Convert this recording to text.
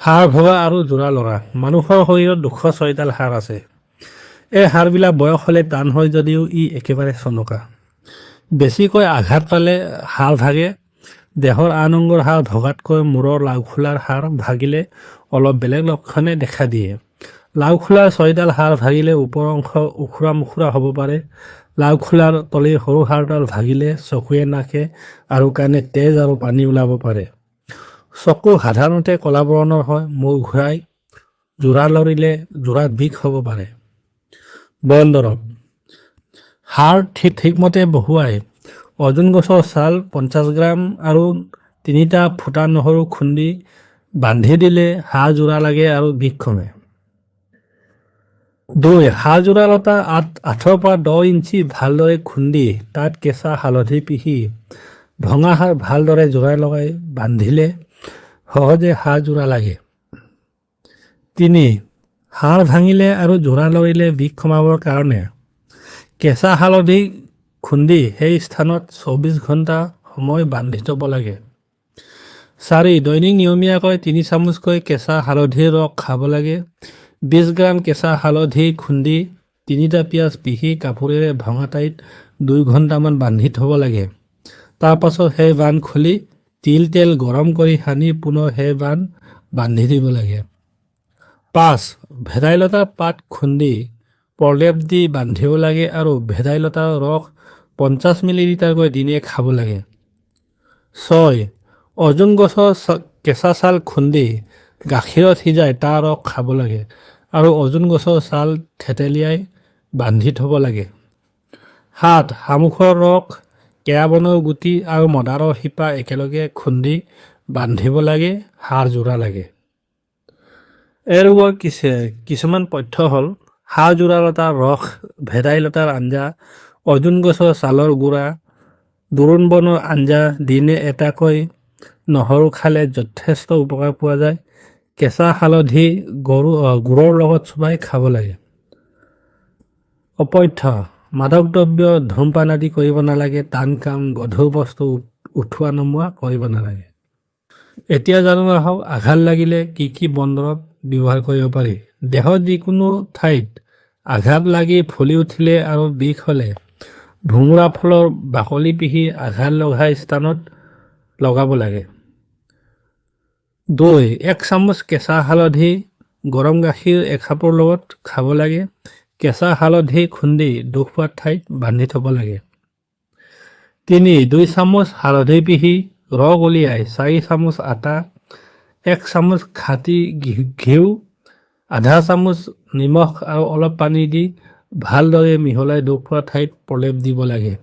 হাড় ভগা আৰু জোৰা লগা। মানুহৰ শৰীৰত 206ডাল হাড় আছে। এই হাড়বিলাক বয়স হ'লে টান হয় যদিও ই একেবাৰে চনকা। বেছিকৈ আঘাত পালে হাড় ভাগে। দেহৰ আন অংগৰ হাড় ভগাতকৈ মূৰৰ লাওখোলাৰ হাড় ভাগিলে অলপ বেলেগ লক্ষণে দেখা দিয়ে। লাওখোলাৰ 6ডাল হাড় ভাগিলে ওপৰ অংশ উখুৰা মুখুৰা হ'ব পাৰে। লাওখোলাৰ তলিৰ সৰু হাড়ডাল ভাগিলে চকুৱে নাকে আৰু কাণে তেজ আৰু পানী ওলাব পাৰে। চকু সাধাৰণতে ক'লা বৰণৰ হয়। মূৰ ঘূৰাই। জোৰা লৰিলে জোৰাত বিষ হ'ব পাৰে। বন দৰৱ। হাড় ঠিকমতে বহুৱাই অৰ্জুন গছৰ ছাল 50 গ্ৰাম আৰু 3টা ফুটা নহৰু খুন্দি বান্ধি দিলে হাড় জোৰা লাগে আৰু বিষ কমে। 2. হাড় জোৰা লতা 8 পৰা 10 ইঞ্চি ভালদৰে খুন্দি তাত কেঁচা হালধি পিহি ভঙা হাড় ভালদৰে জোৰা লগাই বান্ধিলে সহজে হাড় জোৰা লাগে। 3. হাড় ভাঙিলে আৰু জোৰা লৰিলে বিষ কমাবৰ কাৰণে কেঁচা হালধি খুন্দি সেই স্থানত 24 ঘণ্টা সময় বান্ধি থ'ব লাগে। 4. দৈনিক নিয়মীয়াকৈ 3 চামুচকৈ কেঁচা হালধিৰ ৰস খাব লাগে। 20 গ্ৰাম কেঁচা হালধি খুন্দি 3টা পিঁয়াজ পিহি কাপোৰেৰে ভঙা ঠাইত 2 ঘণ্টামান বান্ধি থ'ব লাগে। তাৰ পাছত সেই বান্ধ খুলি তেল গৰম কৰি সানি পুনৰ সেই বান্ধ বান্ধি দিব লাগে। 5. ভেদাইলতাৰ পাত খুন্দি প্ৰলেপ দি বান্ধিব লাগে আৰু ভেদাইলতাৰ ৰস 50 মিলিলিটাৰকৈ দিনে খাব লাগে। 6. অৰ্জুন গছৰ কেঁচা ছাল খুন্দি গাখীৰত সিজাই তাৰ ৰস খাব লাগে আৰু অৰ্জুন গছৰ ছাল থেতেলিয়াই বান্ধি থ'ব লাগে। 7. শামুকৰ ৰস, কেৰাবনৰ গুটি আৰু মদাৰৰ শিপা একেলগে খুন্দি বান্ধিব লাগে। হাড় জোৰা লাগে। এই ৰোগৰ কিছুমান পথ্য হ'ল হাড় জোৰা লতাৰ ৰস, ভেদাইলতাৰ আঞ্জা, অৰ্জুন গছৰ ছালৰ গুড়া, দোৰোণ বনৰ আঞ্জা। দিনে এটাকৈ নহৰু খালে যথেষ্ট উপকাৰ পোৱা যায়। কেঁচা হালধি গুড়ৰ লগত চোবাই খাব লাগে। অপথ্য: মাদক দ্ৰব্য, ধূমপান আদি কৰিব নালাগে। টান কাম, গধুৰ বস্তু উঠোৱা নমোৱা কৰিব নালাগে। এতিয়া জানো আহক আঘাত লাগিলে কি বন দৰৱ ব্যৱহাৰ কৰিব পাৰি। দেহৰ যিকোনো ঠাইত আঘাত লাগি ফুলি উঠিলে আৰু বিষ হ'লে ধুমুৰা ফলৰ বাকলি পিহি আঘাত লগা স্থানত লগাব লাগে। 2. 1 চামুচ কেঁচা হালধি গৰম গাখীৰ 1 কাপৰ লগত খাব লাগে। কেঁচা হালধি খুন্দি দুখ পোৱা ঠাইত বান্ধি থ'ব লাগে। 3. 2 চামুচ হালধি পিহি ৰস উলিয়াই 4 চামুচ আটা, 1 চামুচ খাটি ঘিউ, আধা চামুচ নিমখ আৰু অলপ পানী দি ভালদৰে মিহলাই দুখ পোৱা ঠাইত প্ৰলেপ দিব লাগে।